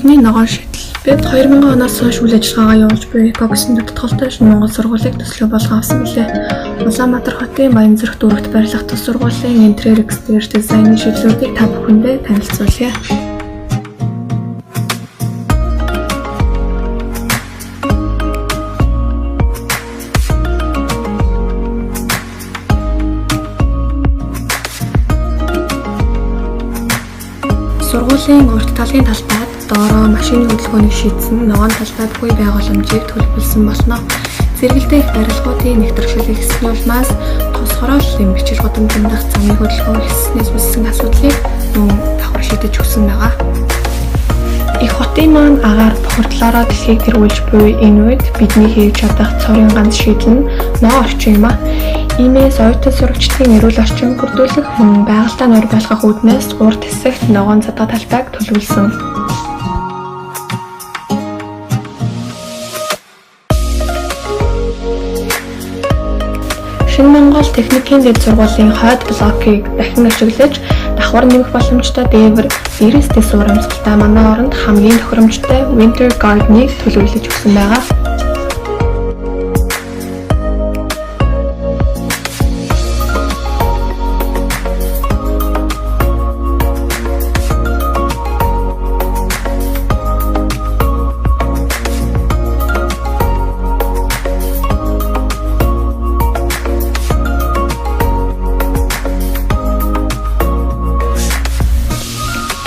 Бидний ногоон шийдэл. Бид 2000 оноос хойш үйл ажиллагаагаа явуулж буй эко гэсэн тодтолтой Монгол сургуулийг төсөлөө болгон авсан билээ. Улаанбаатар хотын Баянзүрх дүүрэгт байрлах тус сургуулийн интерьер экстерьер дизайны шийдлүүдийг та бүхэндээ танилцуулъя. Сургуулийн урт талын талбайд доороо машины хөдөлгөөнийг шийдсэн ногоон талбайд буй байгууламжийг төлөвлөсөн болно. Зэрэгэлдээ их барилгуудын нэвтрүүлэг хийсний улмаас тус хорооллын бичил гудамжинд дах замын хөдөлгөөн хийснээс үүссэн асуудлыг мөн давхар шийдэж өгсөн байгаа. Их хотын маань агаар бохирдлороо дэлхийг тэргүүлж буй энэ үед бидний хийж чадах цорын ганц шийдэл нь ногоон орчин юм а. Иймээс оюутан сурагчдын эрүүл орчин бүрдүүлэх мөн байгальтаа нойр байлгах үүднээс урд хэсэгт ногоон задаа талбайг төлөвлөсөн. Шинэ Монгол техникийн дэд сургуулийн хойд блокийг дахин ашиглаж давхар нэмэх боломжтой дээвэр 90 дэс уур амьсгалтай манай оронд хамгийн тохиромжтой Winter Garden-ыг төлөвлөж өгсөн байгаа.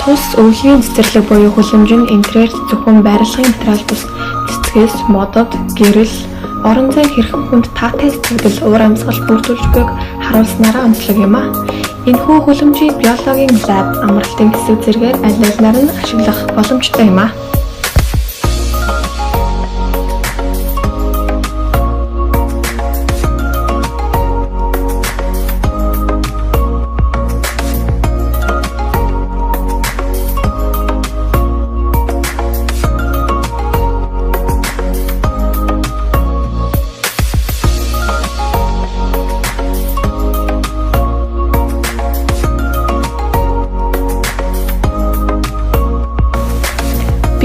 Тус өвлийн цэцэрлэг буюу хүлэмжин интерьер зөвхөн барилгын материал бус цэцгээс модод, гэрэл, орон зай хэрхэн хүнд таатай сэтгэл уур амьсгал бүрдүүлж буйг харуулснараа онцлог юм а. Энэхүү хүлэмжийг биологийн лаб амралтын хэсэг зэргээр аль алинаар нь ашиглах боломжтой юм а.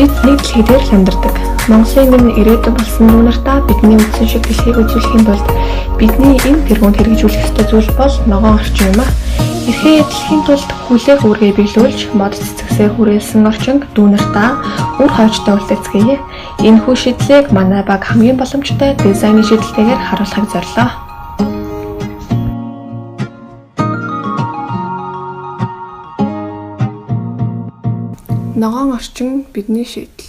Бид нэг дэлхий дээр амьдардаг. Монголын минь ирээдүйн болсон нүнартаа бидний үдсэн шиг дэлхийг үзүүлэхийн тулд бидний энэ тэргуунд хэрэгжүүлэх ёстой зүйл бол ногоон орчин юм а. Эрхээ эдлэхийн тулд хүлээх үүргээ биелүүлж, мод цэцгсээ хүрээлсэн орчинг дүүнартаа үр хойчтой үлдээцгээе. Энэхүү шийдлийг манай баг хамгийн боломжтой дизайны шийдэлтэйгээр харуулахыг зорилоо. Ногоон орчин бидний шийдэл.